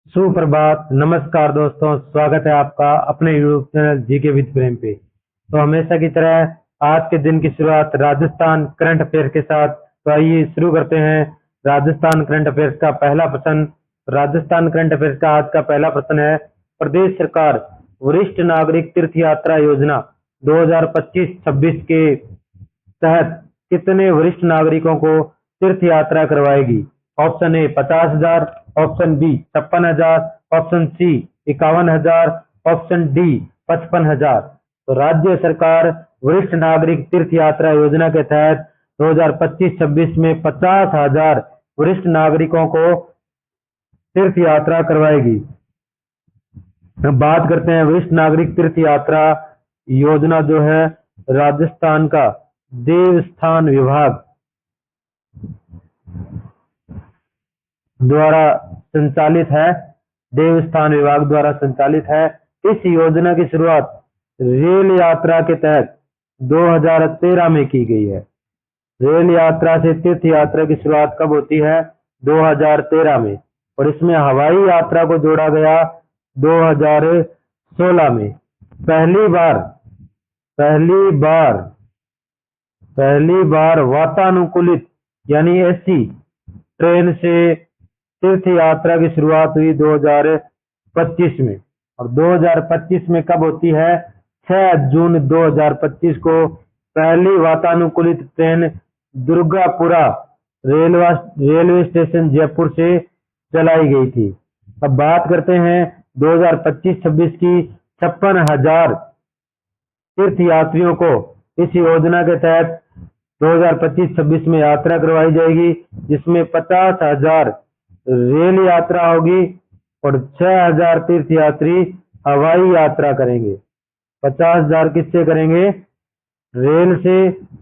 सुप्रभात, नमस्कार दोस्तों। स्वागत है आपका अपने यूट्यूब चैनल जीके विद प्रेम पे। तो हमेशा की तरह आज के दिन की शुरुआत राजस्थान करंट अफेयर के साथ। तो आइए शुरू करते हैं राजस्थान करंट अफेयर्स का पहला प्रश्न। राजस्थान करंट अफेयर्स का आज का पहला प्रश्न है, प्रदेश सरकार वरिष्ठ नागरिक तीर्थ यात्रा योजना 2025-26 के तहत कितने वरिष्ठ नागरिकों को तीर्थ यात्रा करवाएगी? Option A 50,000, option B 56,000, option C 51,000, option D 55,000। तो राज्य सरकार वरिष्ठ नागरिक तीर्थ यात्रा योजना के तहत 2025-26 में 50,000 वरिष्ठ नागरिकों को तीर्थ यात्रा करवाएगी। अब बात करते हैं वरिष्ठ नागरिक तीर्थ यात्रा योजना जो है राजस्थान का देवस्थान विभाग द्वारा संचालित है। देवस्थान विभाग द्वारा संचालित है। इस योजना की शुरुआत रेल यात्रा के तहत 2013 में की गई है। रेल यात्रा से तीर्थ यात्रा की शुरुआत कब होती है? 2013 में। और इसमें हवाई यात्रा को जोड़ा गया 2016 में। पहली बार वातानुकूलित यानी एसी ट्रेन से तीर्थ यात्रा की शुरुआत हुई 2025 में। और 2025 में कब होती है? 6 जून 2025 को पहली वातानुकूलित train Durgapura railway station Jaipur से चलाई गई थी। अब बात करते हैं 2025-26 की 56,000 तीर्थ यात्रियों को इस योजना के तहत 2025-26 में यात्रा करवाई जाएगी, जिसमें 50,000 रेल यात्रा होगी और 6,000 तीर्थ यात्री हवाई यात्रा करेंगे। 50,000 किससे करेंगे? रेल से,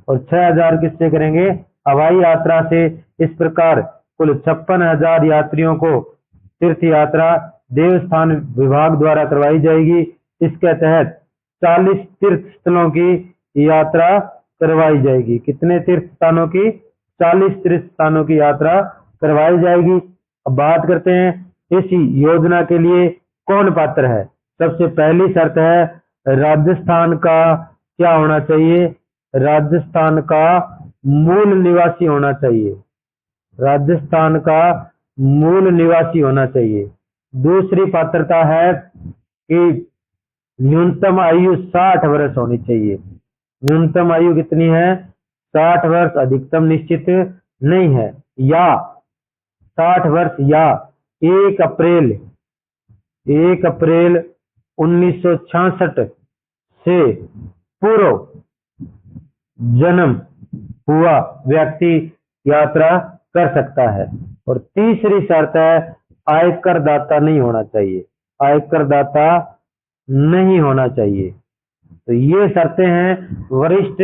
और 6,000 किससे करेंगे? हवाई यात्रा से। इस प्रकार कुल 56,000 यात्रियों को तीर्थ यात्रा देवस्थान विभाग द्वारा करवाई जाएगी। इसके तहत 40 तीर्थ स्थलों की यात्रा करवाई जाएगी। कितने तीर्थ स्थानों की? 40 तीर्थ स्थानों की यात्रा करवाई जाएगी। अब बात करते हैं इस योजना के लिए कौन पात्र है। सबसे पहली शर्त है राजस्थान का क्या होना चाहिए? राजस्थान का मूल निवासी होना चाहिए। राजस्थान का मूल निवासी होना चाहिए। दूसरी पात्रता है कि न्यूनतम आयु 60 वर्ष होनी चाहिए। न्यूनतम आयु कितनी है? 60 वर्ष, अधिकतम निश्चित नहीं है। या 60 वर्ष या 1 अप्रैल 1966 से पूर्व जन्म हुआ व्यक्ति यात्रा कर सकता है। और तीसरी शर्त है आयकर दाता नहीं होना चाहिए। आयकर दाता नहीं होना चाहिए। तो ये शर्तें हैं वरिष्ठ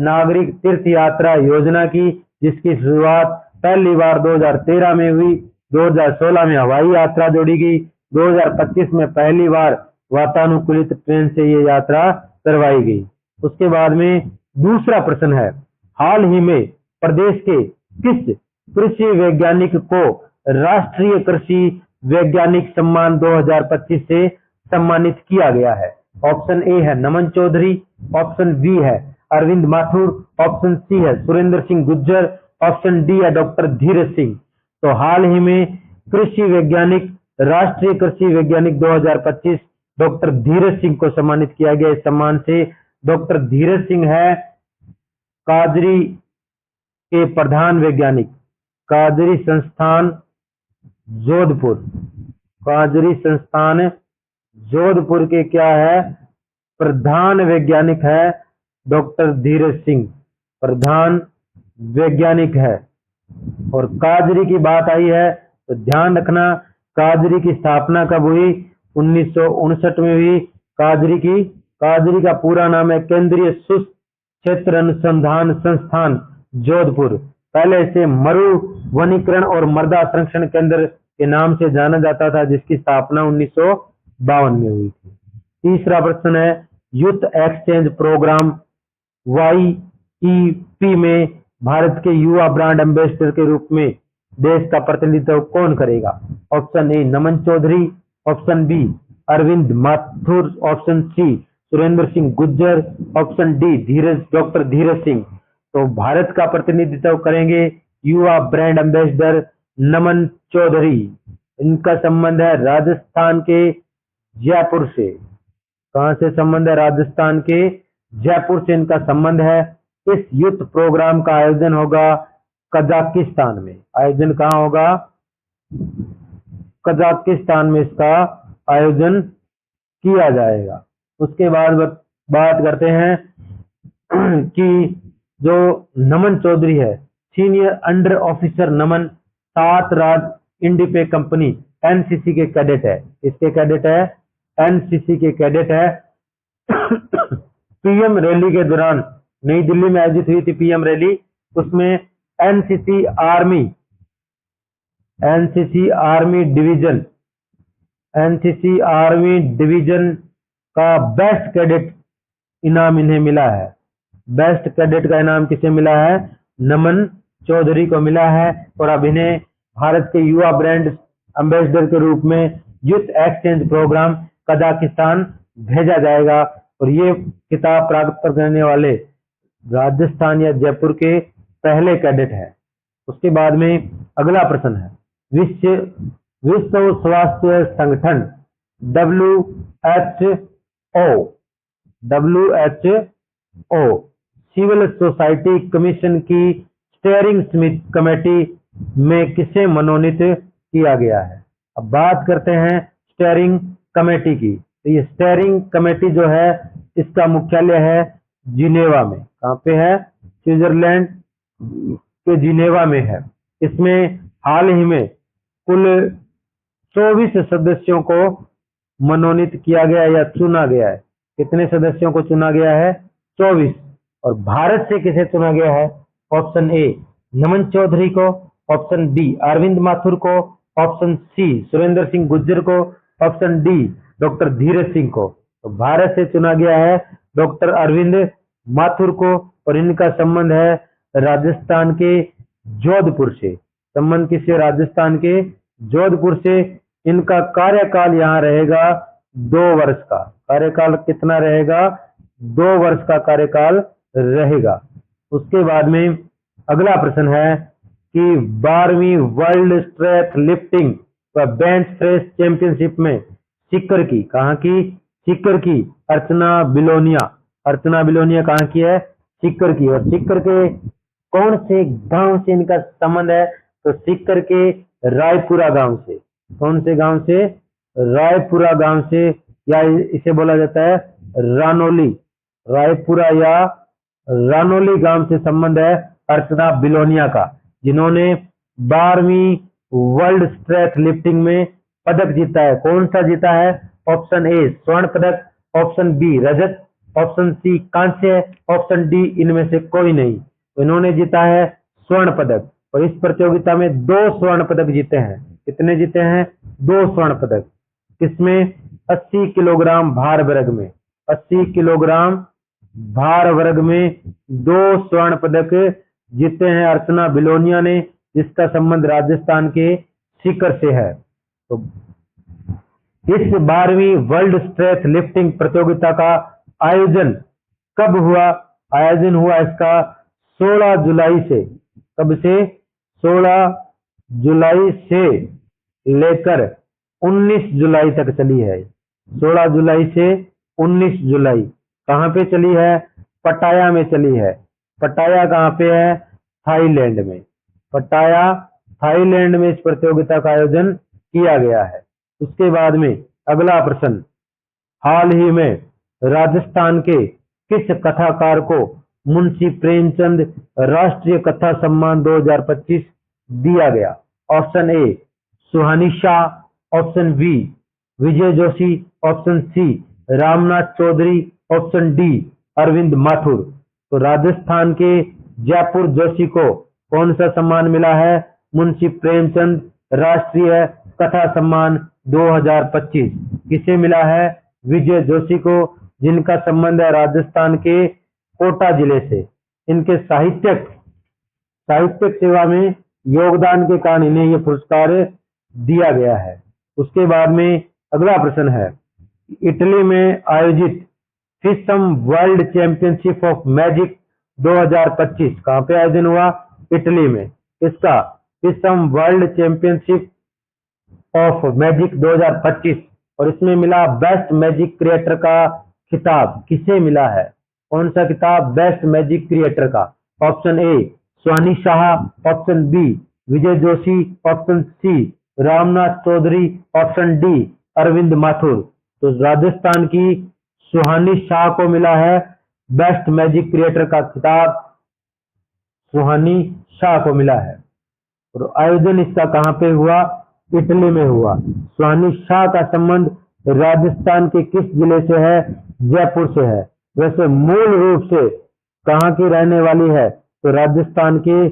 नागरिक तीर्थ यात्रा योजना की, जिसकी शुरुआत पहली बार 2013 में हुई। 2016 में हवाई यात्रा जोड़ी गई। 2025 में पहली बार वातानुकूलित ट्रेन से ये यात्रा करवाई गई। उसके बाद में दूसरा प्रश्न है, हाल ही में प्रदेश के किस कृषि वैज्ञानिक को राष्ट्रीय कृषि वैज्ञानिक सम्मान 2025 से सम्मानित किया गया है? ऑप्शन ए है नमन चौधरी, ऑप्शन बी है अरविंद माथुर, ऑप्शन सी है सुरेंद्र सिंह गुज्जर, ऑप्शन डी है डॉक्टर धीरज सिंह। तो हाल ही में कृषि वैज्ञानिक राष्ट्रीय कृषि वैज्ञानिक 2025 डॉक्टर धीरज सिंह को सम्मानित किया गया। इस सम्मान से डॉक्टर धीरज सिंह है काजरी के प्रधान वैज्ञानिक, काजरी संस्थान जोधपुर। काजरी संस्थान जोधपुर के क्या है? प्रधान वैज्ञानिक है डॉक्टर धीरज सिंह, प्रधान वैज्ञानिक है। और काजरी की बात आई है तो ध्यान रखना, काजरी की स्थापना कब हुई? 1959 में हुई। काजरी का पूरा नाम है केंद्रीय शुष्क क्षेत्र अनुसंधान संस्थान जोधपुर। पहले इसे मरु वनीकरण और मृदा संरक्षण केंद्र के नाम से जाना जाता था, जिसकी स्थापना 1952 में हुई थी। तीसरा प्रश्न है, यूथ एक्सचेंज प्रोग्राम YEP में भारत के युवा ब्रांड एम्बेसडर के रूप में देश का प्रतिनिधित्व कौन करेगा? Option A Naman Chaudhary, option B Arvind Mathur, option C Surendra Singh Gujjar, option D doctor Dheeraj Singh. तो भारत का प्रतिनिधित्व करेंगे युवा ब्रांड एम्बेसडर नमन चौधरी। इनका संबंध है राजस्थान के जयपुर से। कहां से संबंध है? राजस्थान के जयपुर से इनका संबंध है। इस युद्ध प्रोग्राम का आयोजन होगा कजाकिस्तान में। आयोजन कहां होगा? कजाकिस्तान में इसका आयोजन किया जाएगा। उसके बाद बात करते हैं कि जो नमन चौधरी है, सीनियर अंडर ऑफिसर नमन 7 राज इंडिपे कंपनी एनसीसी के कैडेट है। इसके कैडेट है, एनसीसी के कैडेट है। पीएम रैली के दौरान नई दिल्ली में आयोजित हुई थी पीएम रैली, उसमें एनसीसी आर्मी डिवीजन का बेस्ट कैडेट इनाम इन्हें मिला है। बेस्ट कैडेट का इनाम किसे मिला है? नमन चौधरी को मिला है। और अब इन्हें भारत के युवा ब्रांड एम्बेसडर के रूप में यूथ एक्सचेंज प्रोग्राम कजाकिस्तान भेजा जाएगा। और ये खिताब प्राप्त करने वाले राजस्थान या जयपुर के पहले कैडेट है। उसके बाद में अगला प्रश्न है, विश्व स्वास्थ्य संगठन WHO सिविल सोसाइटी कमीशन की स्टीयरिंग कमेटी में किसे मनोनीत किया गया है? अब बात करते हैं स्टीयरिंग कमेटी की। तो ये स्टीयरिंग कमेटी जो है इसका मुख्यालय है जिनेवा में। कहाँ पे है? स्विट्जरलैंड के जिनेवा में है। इसमें हाल ही में कुल 24 सदस्यों को मनोनीत किया गया या चुना गया है। कितने सदस्यों को चुना गया है? 24। और भारत से किसे चुना गया है? ऑप्शन ए नमन चौधरी को, ऑप्शन बी अरविंद माथुर को, ऑप्शन सी सुरेंद्र सिंह गुज्जर को, option D doctor Dheeraj Singh को। तो भारत से चुना गया है डॉक्टर अरविंद माथुर को। और इनका संबंध है राजस्थान के जोधपुर से। संबंध किससे? राजस्थान के जोधपुर से। इनका कार्यकाल यहाँ रहेगा 2 वर्ष का। कार्यकाल कितना रहेगा? 2 वर्ष का कार्यकाल रहेगा। उसके बाद में अगला प्रश्न है कि 12वीं वर्ल्ड स्ट्रेथ लिफ्टिंग व बेंच प्रेस चैंपियनशिप में सीकर की, कहाँ की? सीकर की अर्चना बिलोनिया कहाँ की है? सीकर की। और सीकर के कौन से गांव से इनका संबंध है? तो सीकर के रायपुरा गांव से। कौन से गांव से? रायपुरा गांव से, या इसे बोला जाता है रानोली। रायपुरा या रानोली गांव से संबंध है अर्चना बिलोनिया का, जिन्होंने 12वीं वर्ल्ड स्ट्रेथ लिफ्टिंग में पदक जीता है। कौन सा जीता है? ऑप्शन ए स्वर्ण पदक, ऑप्शन बी रजत, ऑप्शन सी कांस्य, ऑप्शन डी इनमें से कोई नहीं। तो इन्होंने जीता है स्वर्ण पदक। और इस प्रतियोगिता में 2 स्वर्ण पदक जीते हैं। कितने जीते हैं? 2 स्वर्ण पदक। किसमें? 80 किलोग्राम भार वर्ग में। 80 किलोग्राम भार वर्ग में 2 स्वर्ण पदक जीते हैं अर्चना बिलोनिया ने, जिसका संबंध राजस्थान के सीकर से है। तो इस 12वीं वर्ल्ड स्ट्रेथ लिफ्टिंग प्रतियोगिता का आयोजन कब हुआ? आयोजन हुआ इसका 16 जुलाई से। कब से? 16 जुलाई से लेकर 19 जुलाई तक चली है। 16 जुलाई से 19 जुलाई कहाँ पे चली है? पटाया में चली है। पटाया कहाँ पे है? थाईलैंड में। पटाया थाईलैंड में इस प्रतियोगिता का आयोजन किया गया है। उसके बाद में अगला प्रश्न, हाल ही में राजस्थान के किस कथाकार को मुंशी प्रेमचंद राष्ट्रीय कथा सम्मान 2025 दिया गया? Option A Suhani Shah, option B Vijay Joshi, option C Ramnath Chaudhary, option D Arvind Mathur. तो राजस्थान के जयपुर जोशी को कौन सा सम्मान मिला है? मुंशी प्रेमचंद राष्ट्रीय कथा सम्मान 2025। किसे मिला है? विजय जोशी को, जिनका संबंध है राजस्थान के कोटा जिले से। इनके साहित्यिक सेवा में योगदान के कारण इन्हें ये पुरस्कार दिया गया है। उसके बाद में अगला प्रश्न है, इटली में आयोजित फिसम वर्ल्ड चैंपियनशिप ऑफ मैजिक 2025 कहाँ पे आयोजन हुआ? इटली में। इसका फिसम वर्ल्ड चैंपियनशिप ऑफ मैजिक 2025 और इसमें मिला बेस्ट मैजिक क्रिएटर का खिताब किसे मिला है? कौन सा खिताब? बेस्ट मैजिक क्रिएटर का। Option A Swani Shah, option B Vijay Joshi, option C Ramnath Chaudhary, option D Arvind Mathur. तो राजस्थान की सुहानी शाह को मिला है बेस्ट मैजिक क्रिएटर का खिताब, सुहानी शाह को मिला है। और आयोजन इसका कहाँ पे हुआ? इटली में हुआ। सुहानी शाह का संबंध राजस्थान के किस जिले से है? जयपुर से है। वैसे मूल रूप से कहाँ की रहने वाली है? तो राजस्थान के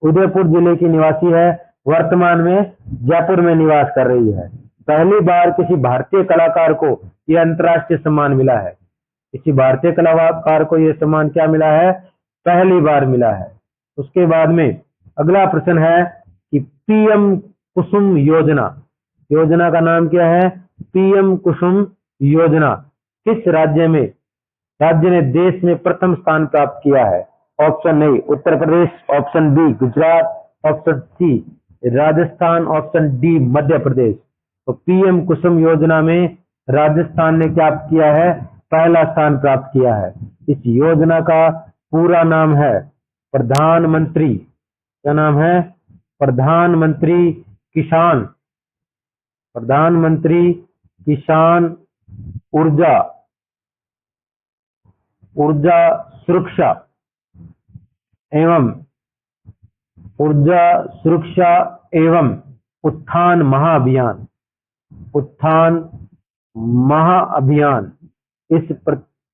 उदयपुर जिले की निवासी है। वर्तमान में जयपुर में निवास कर रही है। पहली बार किसी भारतीय कलाकार को यह अंतर्राष्ट्रीय सम्मान मिला है। किसी भारतीय कलाकार को यह सम्मान क्या मिला है? पहली बार मिला है। उसके बाद में अगला प्रश्न है कि पीएम कुसुम योजना का नाम क्या है? पीएम कुसुम योजना किस राज्य ने देश में प्रथम स्थान प्राप्त किया है? Option A Uttar Pradesh, option B Gujarat, option C Rajasthan, option D Madhya Pradesh. तो पीएम कुसुम योजना में राजस्थान ने क्या किया है? पहला स्थान प्राप्त किया है। इस योजना का पूरा नाम है प्रधानमंत्री, क्या नाम है? प्रधानमंत्री किसान ऊर्जा सुरक्षा एवं उत्थान महाअभियान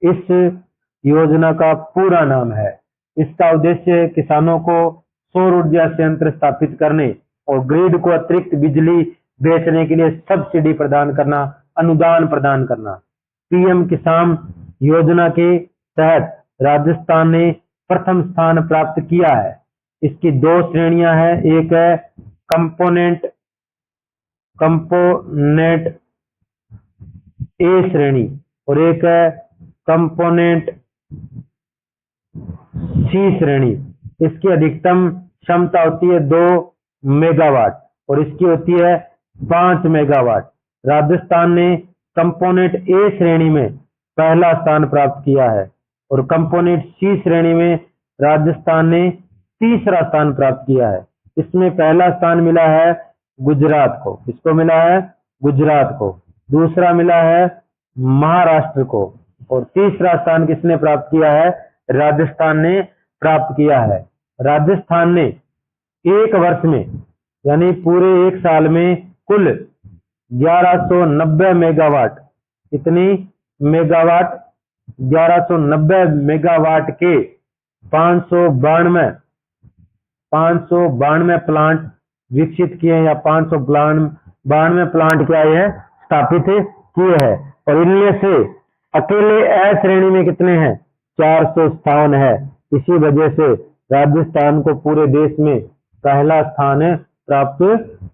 इस योजना का पूरा नाम है। इसका उद्देश्य किसानों को सौर ऊर्जा संयंत्र स्थापित करने और ग्रिड को अतिरिक्त बिजली बेचने के लिए सब्सिडी प्रदान करना, अनुदान प्रदान करना। पीएम किसान योजना के तहत राजस्थान ने प्रथम स्थान प्राप्त किया है। इसकी दो श्रेणियां हैं, एक है कंपोनेंट ए श्रेणी और एक है कंपोनेंट सी श्रेणी। इसकी अधिकतम क्षमता होती है 2 मेगावाट और इसकी होती है 5 मेगावाट। राजस्थान ने कंपोनेंट ए श्रेणी में पहला स्थान प्राप्त किया है और कंपोनेंट सी श्रेणी में राजस्थान ने तीसरा स्थान प्राप्त किया है। इसमें पहला स्थान मिला है गुजरात को। किसको मिला है? गुजरात को। दूसरा मिला है महाराष्ट्र को और तीसरा स्थान किसने प्राप्त किया है? राजस्थान ने प्राप्त किया है। राजस्थान ने एक वर्ष में यानी पूरे एक साल में कुल 1190 मेगावाट, कितनी मेगावाट? 1190 मेगावाट के 592 प्लांट विकसित किए हैं या 592 प्लांट क्या है? स्थापित किए हैं। और इनमें से अकेले ए श्रेणी में कितने हैं? 457 है। इसी वजह से राजस्थान को पूरे देश में पहला स्थान प्राप्त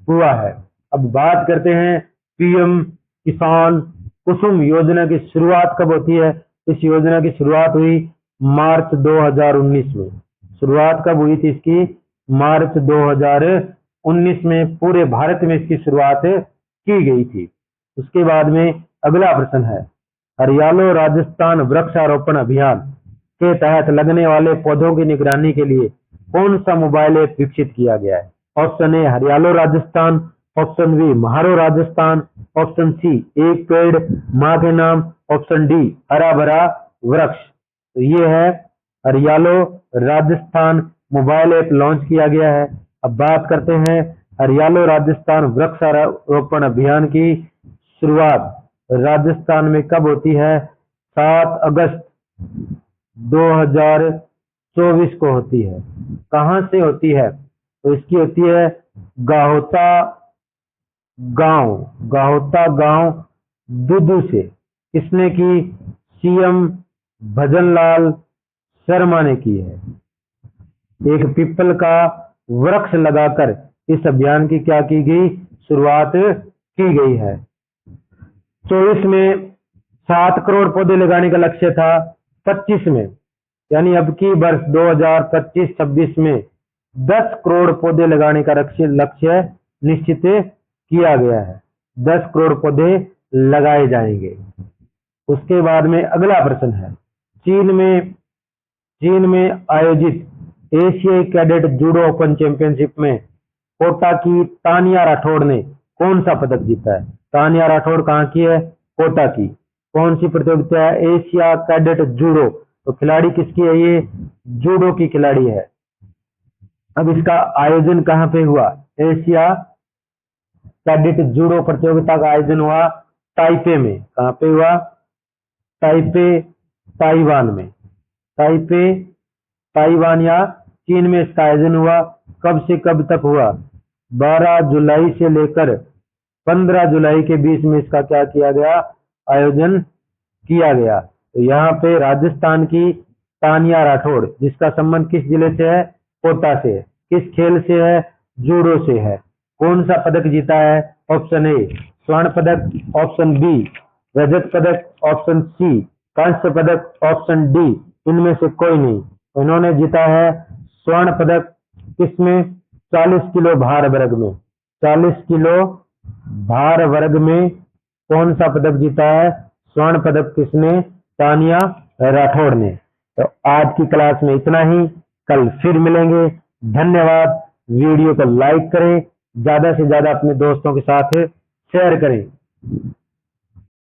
हुआ है। अब बात करते हैं पीएम किसान कुसुम योजना की शुरुआत कब होती है? इस योजना की शुरुआत हुई मार्च 2019 में। शुरुआत कब हुई थी इसकी? मार्च 2019 में पूरे भारत में इसकी शुरुआत की गई थी। उसके बाद में अगला प्रश्न है, हरियालो राजस्थान वृक्षारोपण अभियान के तहत लगने वाले पौधों की निगरानी के लिए कौन सा मोबाइल ऐप विकसित किया गया है? Option A Hariyalo Rajasthan, option B Mharo Rajasthan, option C एक पेड़ माँ के नाम, ऑप्शन डी हरा भरा वृक्ष। तो ये है हरियालो राजस्थान मोबाइल ऐप लॉन्च किया गया है। अब बात करते हैं हरियालो राजस्थान वृक्षारोपण अभियान की शुरुआत राजस्थान में कब होती है? 7 अगस्त 2024 को होती है। कहाँ से होती है? तो इसकी होती है गाहोता गांव दुदू से। किसने की? सीएम भजनलाल शर्मा ने की है। एक पीपल का वृक्ष लगाकर इस अभियान की क्या की गई, शुरुआत की गई है। 24 में 7 करोड़ पौधे लगाने का लक्ष्य था। 25 में यानी अब की वर्ष 2025-26 में 10 करोड़ पौधे लगाने का लक्ष्य निश्चित किया गया है। 10 करोड़ पौधे लगाए जाएंगे। उसके बाद में अगला प्रश्न है, चीन में आयोजित एशियाई कैडेट जूडो ओपन चैंपियनशिप में कोटा की तानिया राठौड़ ने कौन सा पदक जीता है? तानिया राठौड़ कहाँ की है? कोटा की। कौन सी प्रतियोगिता है? Asia cadet judo. तो खिलाड़ी किसकी है? ये जूडो की खिलाड़ी है। अब इसका आयोजन कहाँ पे हुआ? एशिया कैडेट जूडो प्रतियोगिता का आयोजन हुआ ताइपे में। कहाँ पे हुआ? ताइपे, ताइवान में। ताइपे, ताइवान या चीन में इसका आयोजन हुआ। कब से कब तक हुआ? 12 जुलाई से लेकर 15 जुलाई के बीच में इसका क्या किया गया? आयोजन किया गया। तो यहाँ पे राजस्थान की तानिया राठौड़, जिसका संबंध किस जिले से है? कोटा से। किस खेल से है? जूडो से है। कौन सा पदक जीता है? ऑप्शन ए स्वर्ण पदक, ऑप्शन बी रजत पदक, ऑप्शन सी कांस्य पदक, ऑप्शन डी इनमें से कोई नहीं। इन्होंने जीता है स्वर्ण पदक। किसमें? 40 किलो भार वर्ग में। 40 किलो भार वर्ग में कौन सा पदक जीता है? स्वर्ण पदक। किसने? तानिया राठौड़ ने। तो आज की क्लास में इतना ही, कल फिर मिलेंगे। धन्यवाद। वीडियो को लाइक करें, ज्यादा से ज्यादा अपने दोस्तों के साथ शेयर करें।